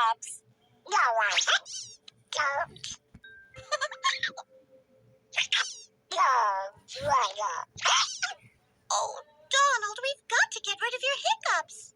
hiccups. No, I don't. Oh, Donald, we've got to get rid of your hiccups.